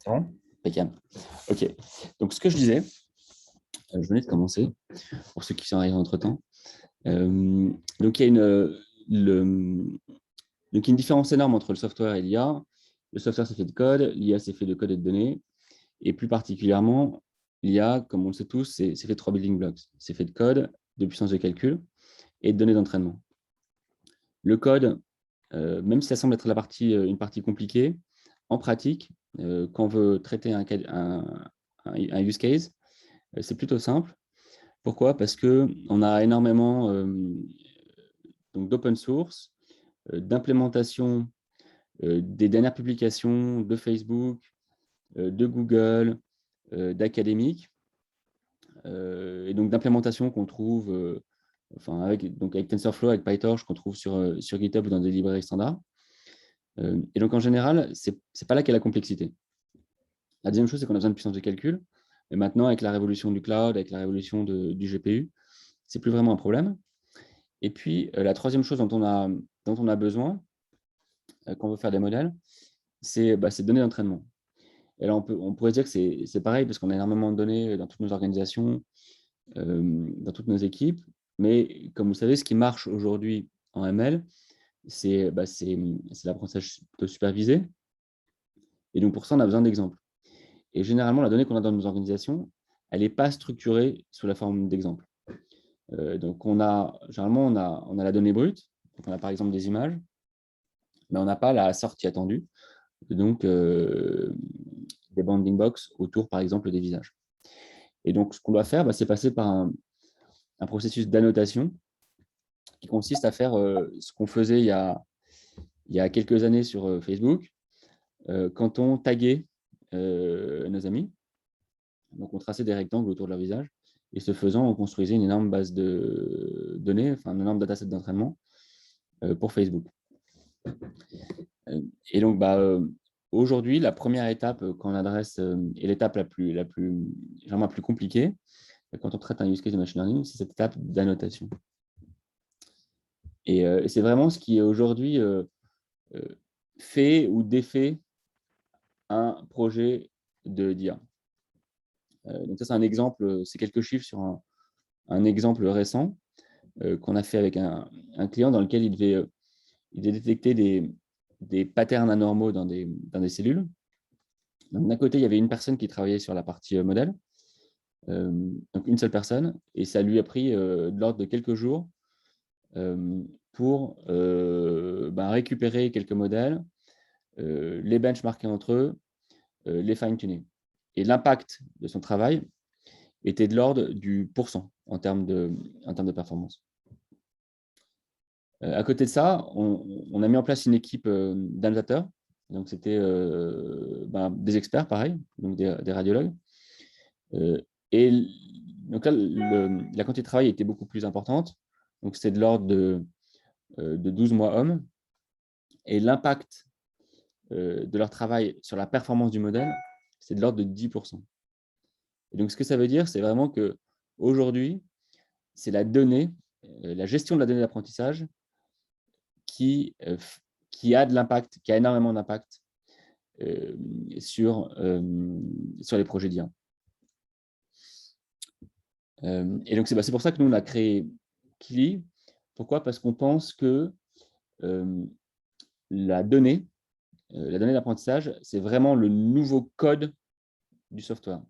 C'est bon? Impeccable. OK. Donc, ce que je disais, je venais de commencer, pour ceux qui sont arrivés entre-temps. Donc, il y a une différence énorme entre le software et l'IA. Le software, c'est fait de code, l'IA, c'est fait de code et de données. Et plus particulièrement, l'IA, comme on le sait tous, c'est fait de 3 building blocks. C'est fait de code, de puissance de calcul et de données d'entraînement. Le code, même si ça semble être une partie compliquée, en pratique, quand on veut traiter un use case, c'est plutôt simple. Pourquoi? Parce qu'on a énormément d'open source, d'implémentation des dernières publications de Facebook, de Google, d'académiques, et donc d'implémentation qu'on trouve avec TensorFlow, avec PyTorch, qu'on trouve sur GitHub ou dans des librairies standards. Et donc, en général, ce n'est pas là qu'est la complexité. La deuxième chose, c'est qu'on a besoin de puissance de calcul. Et maintenant, avec la révolution du cloud, avec la révolution du GPU, ce n'est plus vraiment un problème. Et puis, la troisième chose dont on a besoin quand on veut faire des modèles, c'est ces données d'entraînement. Et là, on pourrait dire que c'est pareil, parce qu'on a énormément de données dans toutes nos organisations, dans toutes nos équipes. Mais comme vous savez, ce qui marche aujourd'hui en ML, c'est l'apprentissage plutôt supervisé. Et donc, pour ça, on a besoin d'exemples. Et généralement, la donnée qu'on a dans nos organisations, elle n'est pas structurée sous la forme d'exemples. Donc, généralement, on a la donnée brute. Donc, on a par exemple des images, mais on n'a pas la sortie attendue. Donc, des bounding box autour, par exemple, des visages. Et donc, ce qu'on doit faire, c'est passer par un processus d'annotation qui consiste à faire ce qu'on faisait il y a quelques années sur Facebook, quand on taguait nos amis. Donc, on traçait des rectangles autour de leur visage. Et ce faisant, on construisait une énorme base de données, enfin, un énorme dataset d'entraînement pour Facebook. Et donc, aujourd'hui, la première étape qu'on adresse, et l'étape généralement la plus compliquée, quand on traite un use case de machine learning, c'est cette étape d'annotation. Et c'est vraiment ce qui aujourd'hui fait ou défait un projet d'IA. Donc ça, c'est un exemple, c'est quelques chiffres sur un exemple récent qu'on a fait avec un client dans lequel il devait détecter des patterns anormaux dans des cellules. Donc, d'un côté, il y avait une personne qui travaillait sur la partie modèle, donc une seule personne, et ça lui a pris de l'ordre de quelques jours pour récupérer quelques modèles, les benchmarker entre eux, les fine-tuner. Et l'impact de son travail était de l'ordre du % en termes de performance. À côté de ça, on a mis en place une équipe d'annotateurs. Donc, c'était des experts, pareil, donc des radiologues. Et donc là, la quantité de travail était beaucoup plus importante. Donc, c'était de l'ordre de 12 mois hommes. Et l'impact de leur travail sur la performance du modèle, c'est de l'ordre de 10%. Et donc, ce que ça veut dire, c'est vraiment qu'aujourd'hui, c'est la donnée, la gestion de la donnée d'apprentissage qui a de l'impact, qui a énormément d'impact sur les projets d'IA. Et donc, c'est pour ça que nous, on a créé Kili. Pourquoi? Parce qu'on pense que la donnée d'apprentissage, c'est vraiment le nouveau code du software.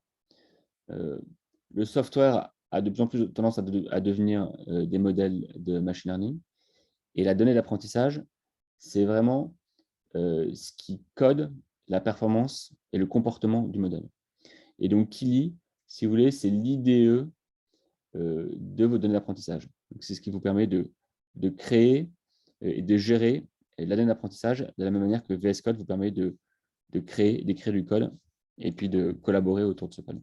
Le software a de plus en plus tendance à devenir des modèles de machine learning. Et la donnée d'apprentissage, c'est vraiment ce qui code la performance et le comportement du modèle. Et donc, Kili, si vous voulez, c'est l'IDE de vos données d'apprentissage. C'est ce qui vous permet de créer et de gérer la donnée d'apprentissage de la même manière que VS Code vous permet d'écrire du code et puis de collaborer autour de ce code.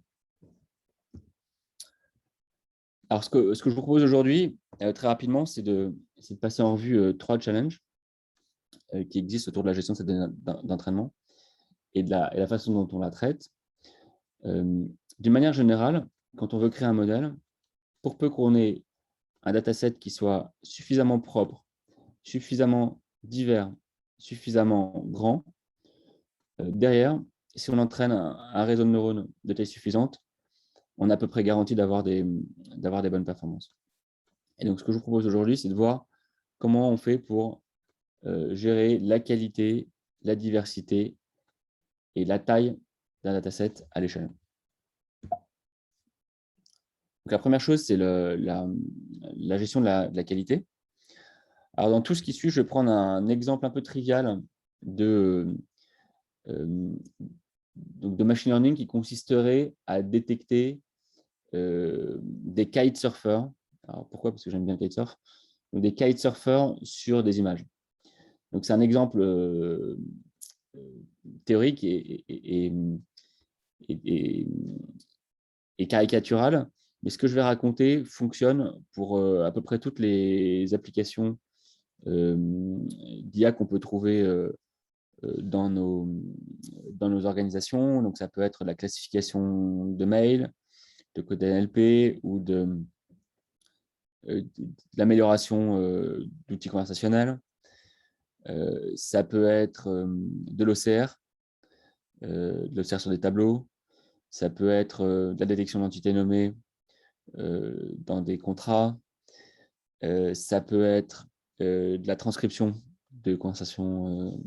Alors, ce que je vous propose aujourd'hui, très rapidement, c'est de passer en revue 3 challenges qui existent autour de la gestion de cette donnée d'entraînement et de la façon dont on la traite. D'une manière générale, quand on veut créer un modèle, pour peu qu'on ait un dataset qui soit suffisamment propre, suffisamment divers, suffisamment grand, derrière, si on entraîne un réseau de neurones de taille suffisante, on est à peu près garanti d'avoir des bonnes performances. Et donc, ce que je vous propose aujourd'hui, c'est de voir comment on fait pour gérer la qualité, la diversité et la taille d'un dataset à l'échelle. Donc, la première chose, c'est la gestion de la qualité. Alors, dans tout ce qui suit, je vais prendre un exemple un peu trivial de machine learning qui consisterait à détecter des kitesurfers. Alors, pourquoi? Parce que j'aime bien le kitesurf. Donc, des kitesurfers sur des images. Donc, c'est un exemple théorique et caricatural, mais ce que je vais raconter fonctionne pour à peu près toutes les applications d'IA qu'on peut trouver dans nos organisations. Donc, ça peut être la classification de mails, de code NLP ou de l'amélioration d'outils conversationnels. Ça peut être de l'OCR, de l'OCR sur des tableaux. Ça peut être de la détection d'entités nommées dans des contrats. Ça peut être de la transcription de conversations,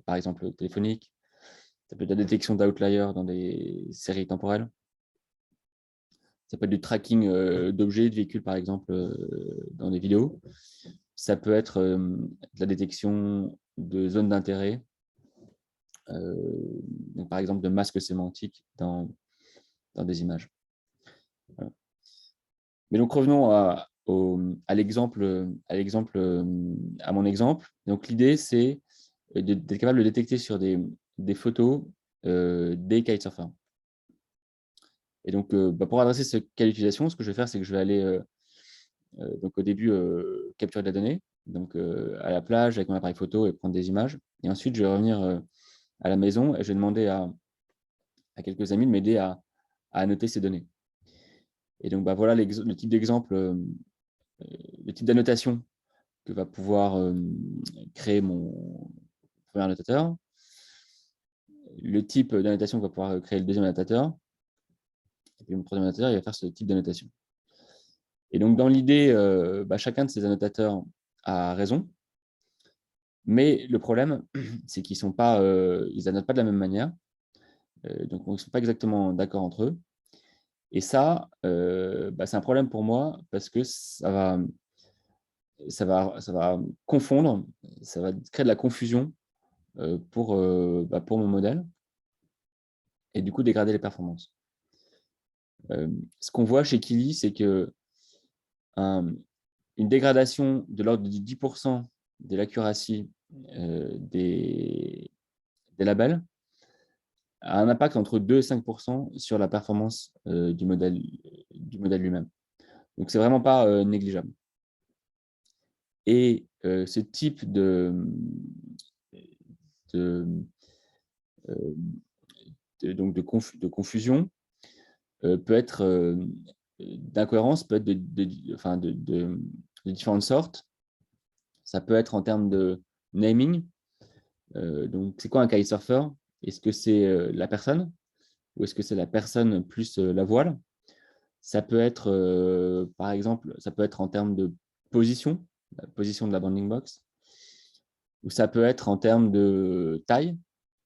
par exemple téléphoniques. Ça peut être de la détection d'outliers dans des séries temporelles. Ça peut être du tracking d'objets, de véhicules, par exemple, dans des vidéos. Ça peut être de la détection de zones d'intérêt, par exemple de masques sémantiques dans des images. Voilà. Mais donc revenons à mon exemple. Donc l'idée, c'est d'être capable de détecter sur des photos des kitesurfers. Et donc, pour adresser ce cas d'utilisation, ce que je vais faire, c'est que je vais aller donc au début capturer de la donnée, donc à la plage avec mon appareil photo et prendre des images. Et ensuite, je vais revenir à la maison et je vais demander à quelques amis de m'aider à annoter ces données. Et donc, voilà le type d'exemple, le type d'annotation que va pouvoir créer mon premier annotateur, le type d'annotation que va pouvoir créer le deuxième annotateur, et puis mon troisième annotateur, il va faire ce type d'annotation. Et donc, dans l'idée, chacun de ces annotateurs a raison, mais le problème, c'est qu'ils n'annotent pas de la même manière, donc ils ne sont pas exactement d'accord entre eux. Et ça, c'est un problème pour moi parce que ça va confondre, ça va créer de la confusion pour mon modèle et du coup dégrader les performances. Ce qu'on voit chez Kili, c'est que une dégradation de l'ordre de 10% de l'accuracy des labels a un impact entre 2 et 5% sur la performance du modèle lui-même. Donc, c'est vraiment pas négligeable. Et ce type de confusion peut être d'incohérence, peut être de différentes sortes. Ça peut être en termes de naming. Donc, c'est quoi un kitesurfer? Est-ce que c'est la personne ou est-ce que c'est la personne plus la voile? Ça peut être, par exemple, ça peut être en termes de position, la position de la bounding box, ou ça peut être en termes de taille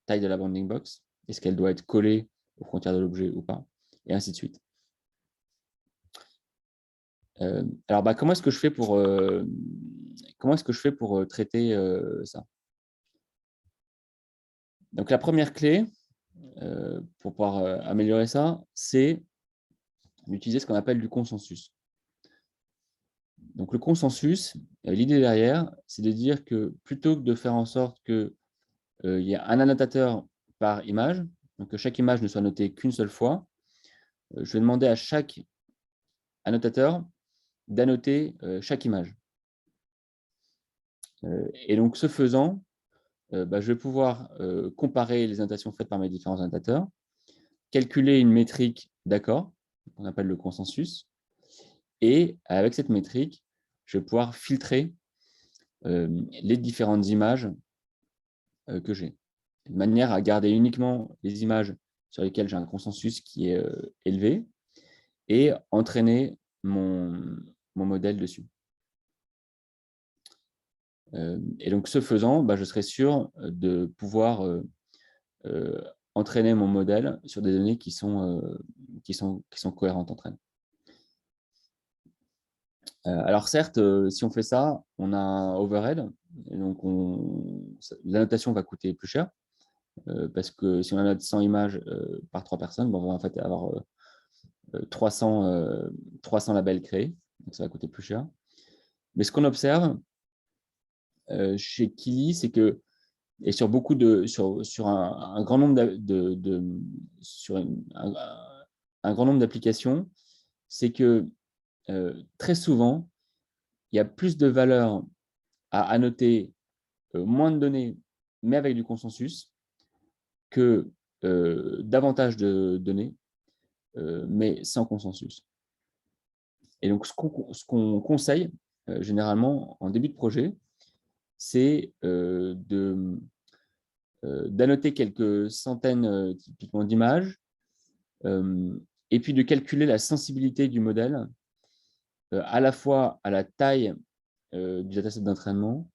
de la bounding box. Est-ce qu'elle doit être collée aux frontières de l'objet ou pas? Et ainsi de suite. Alors, comment est-ce que je fais pour traiter ça? Donc, la première clé pour pouvoir améliorer ça, c'est d'utiliser ce qu'on appelle du consensus. Donc, le consensus, l'idée derrière, c'est de dire que plutôt que de faire en sorte qu'il y ait un annotateur par image, donc que chaque image ne soit notée qu'une seule fois, je vais demander à chaque annotateur d'annoter chaque image. Et donc, ce faisant, je vais pouvoir comparer les annotations faites par mes différents annotateurs, calculer une métrique d'accord, qu'on appelle le consensus, et avec cette métrique, je vais pouvoir filtrer les différentes images que j'ai. de manière à garder uniquement les images sur lesquelles j'ai un consensus qui est élevé et entraîner mon modèle dessus. Et donc, ce faisant, je serai sûr de pouvoir entraîner mon modèle sur des données qui sont cohérentes entre elles. Alors certes, si on fait ça, on a un overhead, et donc l'annotation va coûter plus cher, parce que si on annote 100 images par 3 personnes, on va en fait avoir 300 labels créés, donc ça va coûter plus cher. Mais ce qu'on observe chez Kili, c'est que, et sur beaucoup sur un grand nombre un grand nombre d'applications, c'est que très souvent, il y a plus de valeur à annoter moins de données, mais avec du consensus, que davantage de données, mais sans consensus. Et donc, ce qu'on conseille généralement en début de projet, c'est d'annoter quelques centaines typiquement d'images, et puis de calculer la sensibilité du modèle, à la fois à la taille du dataset d'entraînement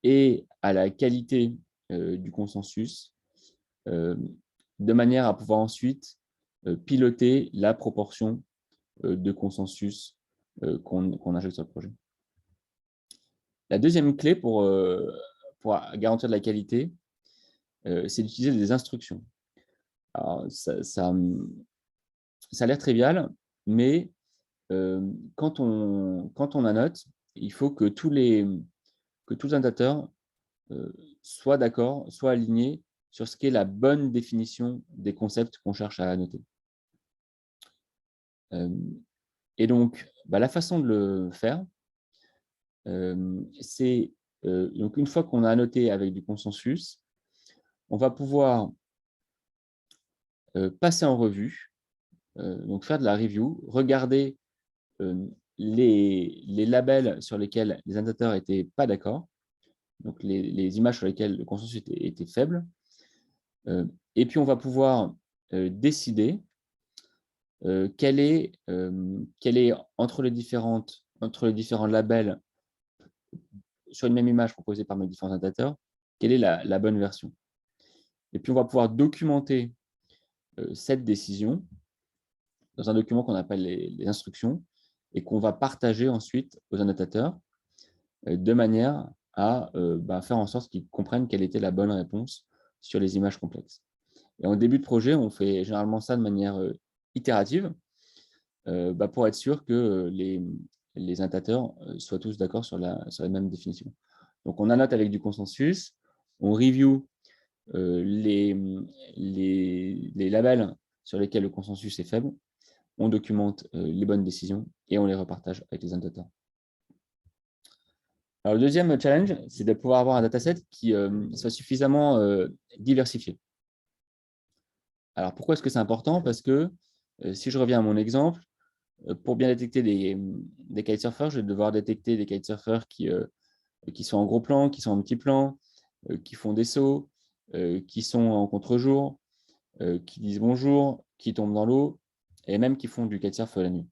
et à la qualité du consensus, de manière à pouvoir ensuite piloter la proportion de consensus qu'on injecte sur le projet. La deuxième clé pour garantir de la qualité, c'est d'utiliser des instructions. Alors, ça a l'air trivial, mais quand on annote, il faut que tous les annotateurs soient d'accord, soient alignés sur ce qu'est la bonne définition des concepts qu'on cherche à annoter. Et donc, la façon de le faire, c'est donc une fois qu'on a annoté avec du consensus, on va pouvoir passer en revue, donc faire de la review, regarder les labels sur lesquels les annotateurs n'étaient pas d'accord, donc les images sur lesquelles le consensus était faible, et puis on va pouvoir décider quel est entre les différents labels sur une même image proposée par mes différents annotateurs, quelle est la bonne version. Et puis on va pouvoir documenter cette décision dans un document qu'on appelle les instructions et qu'on va partager ensuite aux annotateurs de manière à faire en sorte qu'ils comprennent quelle était la bonne réponse sur les images complexes. Et en début de projet, on fait généralement ça de manière itérative pour être sûr que les annotateurs soient tous d'accord sur la même définition. Donc, on annote avec du consensus, on review les labels sur lesquels le consensus est faible, on documente les bonnes décisions et on les repartage avec les annotateurs. Alors, le deuxième challenge, c'est de pouvoir avoir un dataset qui soit suffisamment diversifié. Alors, pourquoi est-ce que c'est important? Parce que, si je reviens à mon exemple, pour bien détecter des kitesurfers, je vais devoir détecter des kitesurfers qui sont en gros plan, qui sont en petit plan, qui font des sauts, qui sont en contre-jour, qui disent bonjour, qui tombent dans l'eau, et même qui font du kitesurf la nuit.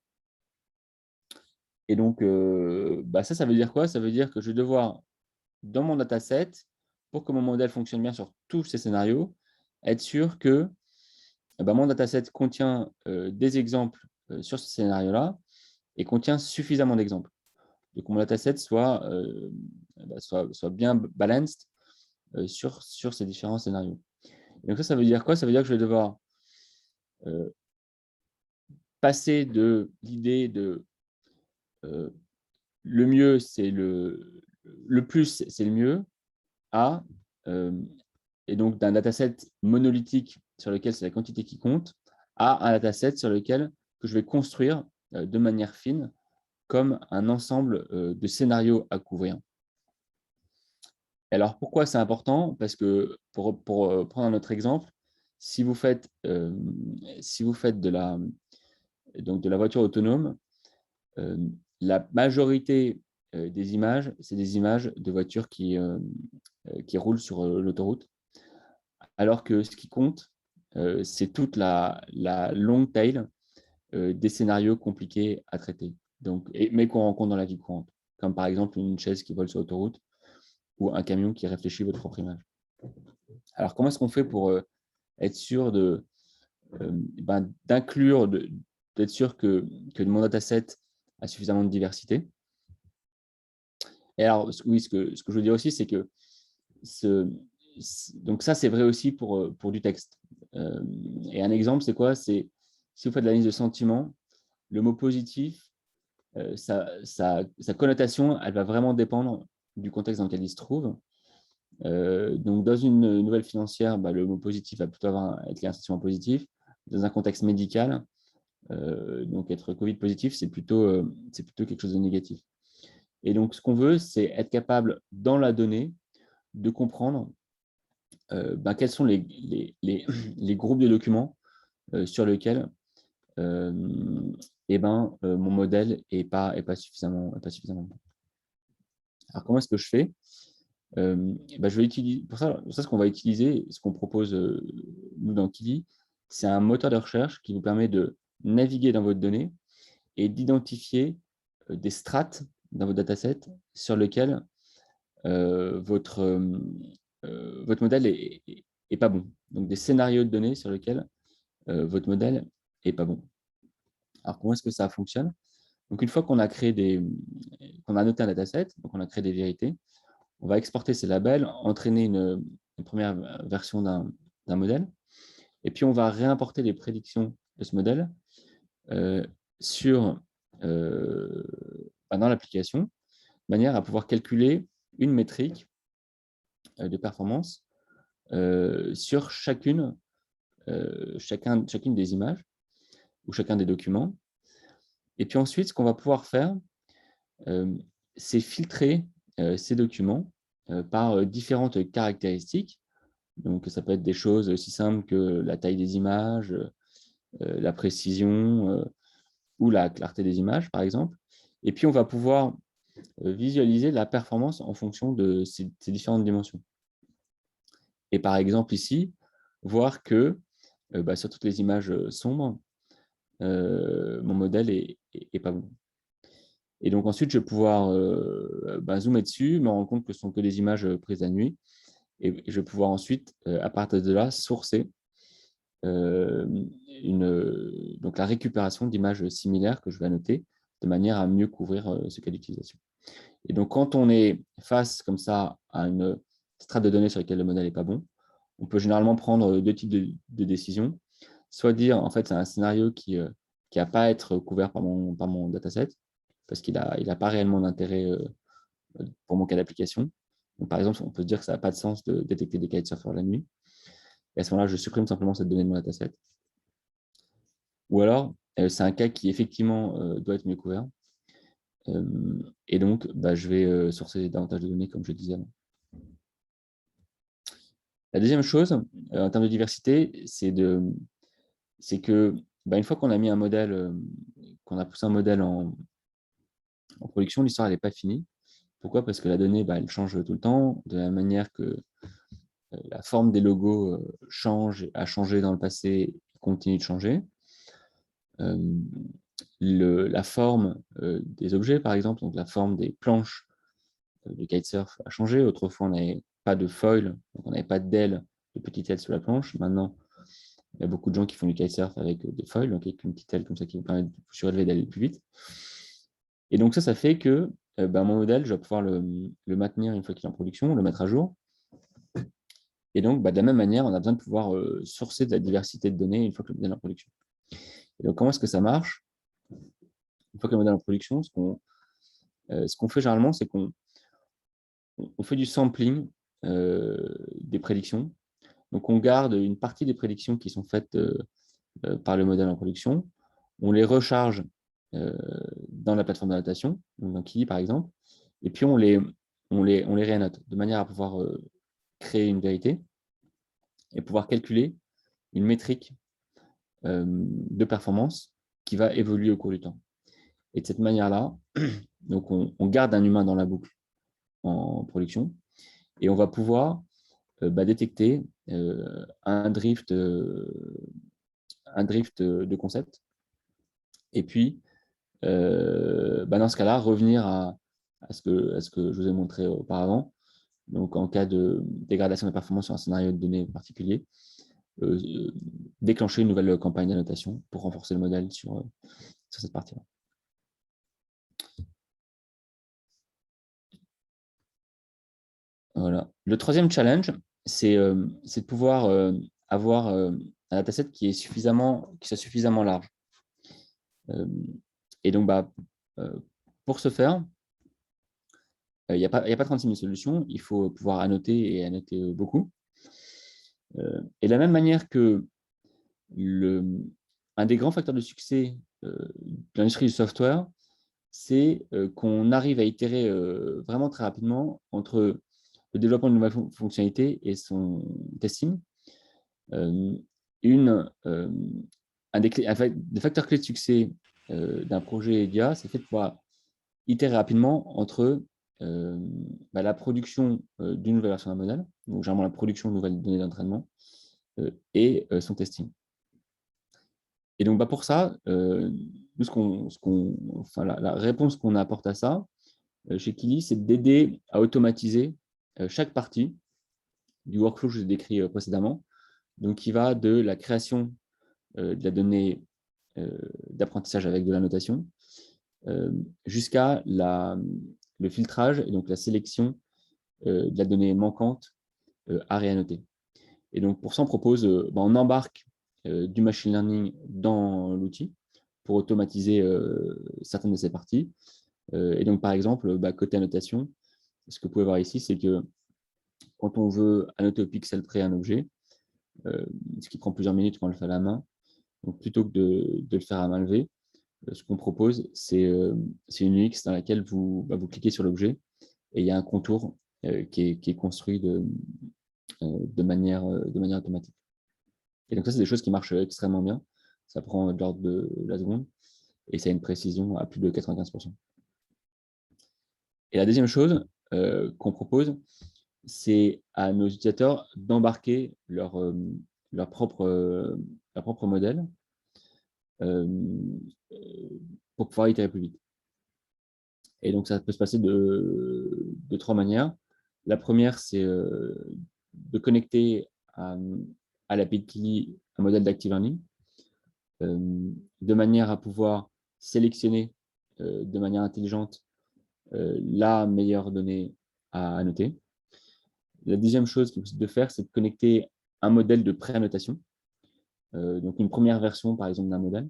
Et donc, ça veut dire quoi? Ça veut dire que je vais devoir, dans mon dataset, pour que mon modèle fonctionne bien sur tous ces scénarios, être sûr que mon dataset contient des exemples sur ce scénario-là et contient suffisamment d'exemples. Donc, que mon dataset soit bien balanced sur ces différents scénarios. Et donc ça veut dire quoi? Ça veut dire que je vais devoir passer de l'idée de le mieux, c'est le plus, c'est le mieux, à et donc d'un dataset monolithique sur lequel c'est la quantité qui compte, à un dataset sur lequel que je vais construire de manière fine comme un ensemble de scénarios à couvrir. Alors, pourquoi c'est important? Parce que, pour prendre un autre exemple, si vous faites de la voiture autonome, la majorité des images, c'est des images de voitures qui roulent sur l'autoroute. alors que ce qui compte, c'est toute la long tail des scénarios compliqués à traiter, donc, mais qu'on rencontre dans la vie courante, comme par exemple une chaise qui vole sur l'autoroute ou un camion qui réfléchit votre propre image. Alors, comment est-ce qu'on fait pour être sûr d'inclure, d'être sûr que mon dataset a suffisamment de diversité? Et alors, oui, ce que je veux dire aussi, c'est que donc ça, c'est vrai aussi pour du texte. Et un exemple, c'est quoi? C'est si vous faites de l'analyse de sentiments, le mot positif, sa connotation, elle va vraiment dépendre du contexte dans lequel il se trouve. Donc, dans une nouvelle financière, le mot positif va plutôt être lié à un sentiment positif. Dans un contexte médical, donc être Covid positif, c'est plutôt quelque chose de négatif. Et donc, ce qu'on veut, c'est être capable, dans la donnée, de comprendre quels sont les groupes de documents sur lesquels mon modèle n'est pas suffisamment bon. Alors, comment est-ce que je fais? Je vais utiliser, pour ça, ce qu'on va utiliser, ce qu'on propose nous dans Kili, c'est un moteur de recherche qui vous permet de naviguer dans votre donnée et d'identifier des strates dans votre dataset sur lesquelles votre modèle est pas bon. Donc, des scénarios de données sur lesquels votre modèle est pas bon. Alors, comment est-ce que ça fonctionne? Donc, une fois qu'on a qu'on a noté un dataset, donc on a créé des vérités, on va exporter ces labels, entraîner une première version d'un modèle, et puis on va réimporter les prédictions de ce modèle dans l'application, de manière à pouvoir calculer une métrique de performance sur chacune des images ou chacun des documents. Et puis ensuite, ce qu'on va pouvoir faire, c'est filtrer ces documents par différentes caractéristiques. Donc, ça peut être des choses aussi simples que la taille des images, la précision ou la clarté des images, par exemple. Et puis, on va pouvoir visualiser la performance en fonction de ces différentes dimensions. Et par exemple, ici, voir que sur toutes les images sombres, mon modèle est pas bon. Et donc ensuite, je vais pouvoir zoomer dessus, me rendre compte que ce sont que des images prises à nuit. Et je vais pouvoir ensuite, à partir de là, sourcer donc la récupération d'images similaires que je vais annoter de manière à mieux couvrir ce cas d'utilisation. Et donc, quand on est face comme ça à une strate de données sur laquelle le modèle n'est pas bon, on peut généralement prendre deux types de décisions. Soit dire, en fait, c'est un scénario qui n'a pas à être couvert par mon dataset, parce qu'il n'a pas réellement d'intérêt pour mon cas d'application. Donc, par exemple, on peut se dire que ça n'a pas de sens de détecter des kitesurfers la nuit. Et à ce moment-là, je supprime simplement cette donnée de mon dataset. Ou alors, c'est un cas qui effectivement doit être mieux couvert. Et donc, je vais sourcer davantage de données, comme je disais avant. La deuxième chose, en termes de diversité, c'est que une fois qu'on a mis un modèle, qu'on a poussé un modèle en production, l'histoire n'est pas finie. Pourquoi? Parce que la donnée, elle change tout le temps, de la manière que la forme des logos a changé dans le passé et continue de changer. La forme des objets, par exemple, donc la forme des planches de kitesurf a changé. Autrefois, on n'avait pas de foil, donc on n'avait pas d'ailes, de petites ailes sur la planche. Maintenant, il y a beaucoup de gens qui font du kitesurf avec des foils, donc avec une petite aile comme ça qui vous permet de surélever, d'aller plus vite. Et donc ça fait que mon modèle, je vais pouvoir le maintenir une fois qu'il est en production, le mettre à jour. Et donc, de la même manière, on a besoin de pouvoir sourcer de la diversité de données une fois que le modèle est en production. Et donc, comment est-ce que ça marche? Une fois que le modèle est en production, ce qu'on fait généralement, c'est qu'on fait du sampling des prédictions. Donc, on garde une partie des prédictions qui sont faites par le modèle en production. On les recharge dans la plateforme d'annotation, dans Kili par exemple, et puis on les réannote de manière à pouvoir créer une vérité et pouvoir calculer une métrique de performance qui va évoluer au cours du temps. Et de cette manière-là, donc on garde un humain dans la boucle en production et on va pouvoir détecter un drift de concept. Et puis, dans ce cas-là, revenir à ce que je vous ai montré auparavant. Donc, en cas de dégradation de performance sur un scénario de données particulier, déclencher une nouvelle campagne d'annotation pour renforcer le modèle sur cette partie-là. Voilà. Le troisième challenge, c'est de pouvoir avoir un dataset qui soit suffisamment large. Et donc, pour ce faire, il n'y a pas 36 000 solutions. Il faut pouvoir annoter et annoter beaucoup. Et de la même manière que un des grands facteurs de succès de l'industrie du software, c'est qu'on arrive à itérer vraiment très rapidement entre le développement de nouvelles fonctionnalités et son testing. Un des facteurs clés de succès d'un projet d'IA, c'est fait de pouvoir itérer rapidement entre la production d'une nouvelle version d'un modèle, donc généralement la production de nouvelles données d'entraînement, et son testing. Et donc, pour ça, la réponse qu'on apporte à ça chez Kili, c'est d'aider à automatiser chaque partie du workflow que je vous ai décrit précédemment, donc qui va de la création de la donnée d'apprentissage avec de la notation jusqu'à le filtrage et donc la sélection de la donnée manquante à réannoter. Et donc, pour ça, on propose, on embarque du machine learning dans l'outil pour automatiser certaines de ces parties. Et donc, par exemple, côté annotation, ce que vous pouvez voir ici, c'est que quand on veut annoter au pixel près un objet, ce qui prend plusieurs minutes quand on le fait à la main, donc plutôt que de le faire à main levée, ce qu'on propose, c'est une UX dans laquelle vous cliquez sur l'objet et il y a un contour qui est construit de manière automatique. Et donc ça, c'est des choses qui marchent extrêmement bien. Ça prend de l'ordre de la seconde et ça a une précision à plus de 95%. Et la deuxième chose qu'on propose, c'est à nos utilisateurs d'embarquer leur propre modèle pour pouvoir itérer plus vite. Et donc, ça peut se passer de trois manières. La première, c'est de connecter à l'API de Kili un modèle d'Active Learning de manière à pouvoir sélectionner de manière intelligente la meilleure donnée à annoter. La deuxième chose qu'il est possible de faire, c'est de connecter un modèle de pré-annotation, donc une première version, par exemple, d'un modèle,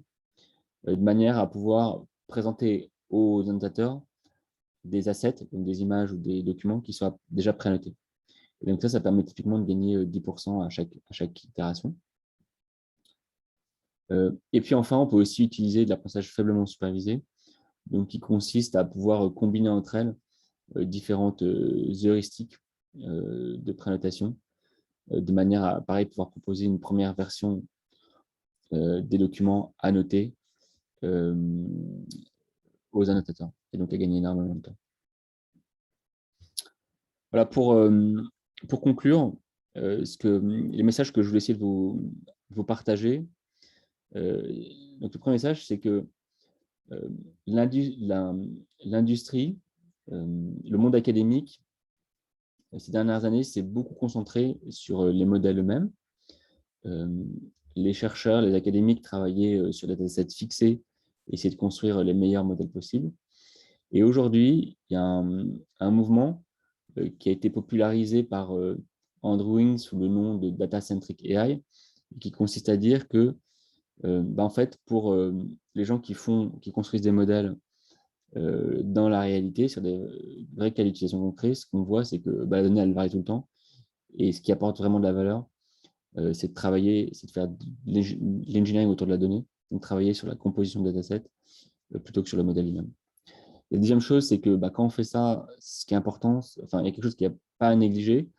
de manière à pouvoir présenter aux annotateurs des assets, donc des images ou des documents qui soient déjà pré-annotés. Et donc ça permet typiquement de gagner 10% à chaque itération. Et puis enfin, on peut aussi utiliser de l'apprentissage faiblement supervisé, donc qui consiste à pouvoir combiner entre elles différentes heuristiques de prénotation, de manière à, pareil, pouvoir proposer une première version des documents annotés aux annotateurs, et donc à gagner énormément de temps. Voilà, pour conclure, les messages que je voulais essayer de vous partager, donc le premier message, c'est que l'industrie, le monde académique, ces dernières années, s'est beaucoup concentré sur les modèles eux-mêmes. Les chercheurs, les académiques travaillaient sur des datasets fixés, essayer de construire les meilleurs modèles possibles. Et aujourd'hui, il y a un mouvement qui a été popularisé par Andrew Ng sous le nom de Data Centric AI, qui consiste à dire que en fait, pour les gens qui construisent des modèles dans la réalité, sur des vrais cas d'utilisation concrets, ce qu'on voit, c'est que la donnée, elle varie tout le temps. Et ce qui apporte vraiment de la valeur, c'est de faire de l'engineering autour de la donnée, donc travailler sur la composition de dataset plutôt que sur le modèle lui-même. La deuxième chose, c'est que quand on fait ça, ce qui est important, il y a quelque chose qui n'est pas à négliger,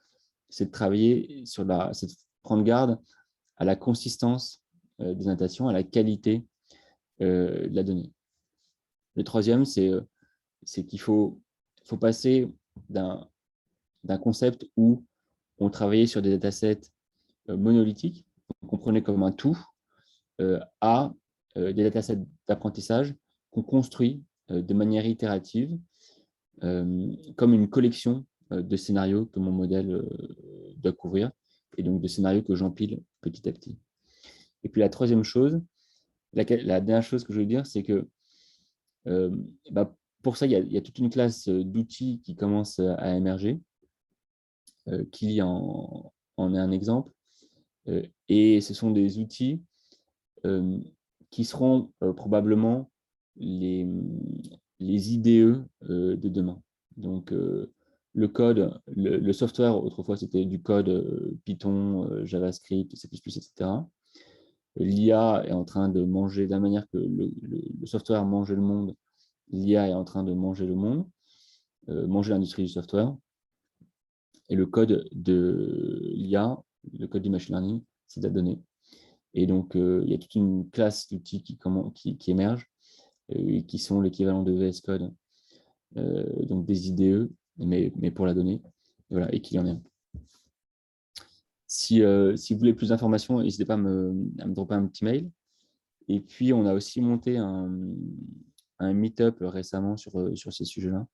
c'est de travailler c'est de prendre garde à la consistance des annotations, à la qualité de la donnée. Le troisième, c'est qu'il faut passer d'un concept où on travaillait sur des datasets monolithiques, qu'on prenait comme un tout, à des datasets d'apprentissage qu'on construit de manière itérative, comme une collection de scénarios que mon modèle doit couvrir, et donc de scénarios que j'empile petit à petit. Et puis la troisième chose, la dernière chose que je veux dire, c'est que pour ça, il y a toute une classe d'outils qui commence à émerger, qui en est un exemple. Et ce sont des outils qui seront probablement les IDE de demain. Donc, le code, le software, autrefois, c'était du code Python, JavaScript, C++, etc. L'IA est en train de manger, de la manière que le software mangeait le monde, l'IA est en train de manger le monde, manger l'industrie du software. Et le code de l'IA, le code du machine learning, c'est de la donnée. Et donc, il y a toute une classe d'outils qui émergent, et qui sont l'équivalent de VS Code, donc des IDE, mais pour la donnée, et voilà, et qu'il y en a. Si vous voulez plus d'informations, n'hésitez pas à me dropper un petit mail. Et puis, on a aussi monté un meet-up récemment sur ces sujets-là.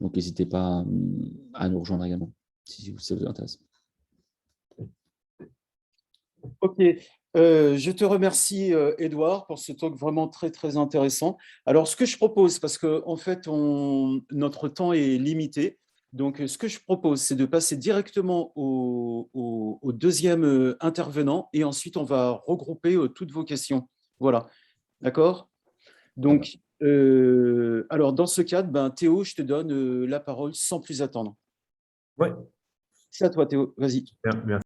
Donc, n'hésitez pas à nous rejoindre également, si ça vous intéresse. Ok, je te remercie, Edouard, pour ce talk vraiment très, très intéressant. Alors, ce que je propose, parce qu'en fait, notre temps est limité, donc ce que je propose, c'est de passer directement au deuxième intervenant et ensuite, on va regrouper toutes vos questions. Voilà, d'accord? Donc, alors, dans ce cadre, Théo, je te donne la parole sans plus attendre. Ouais. C'est à toi, Théo, vas-y. Super, merci.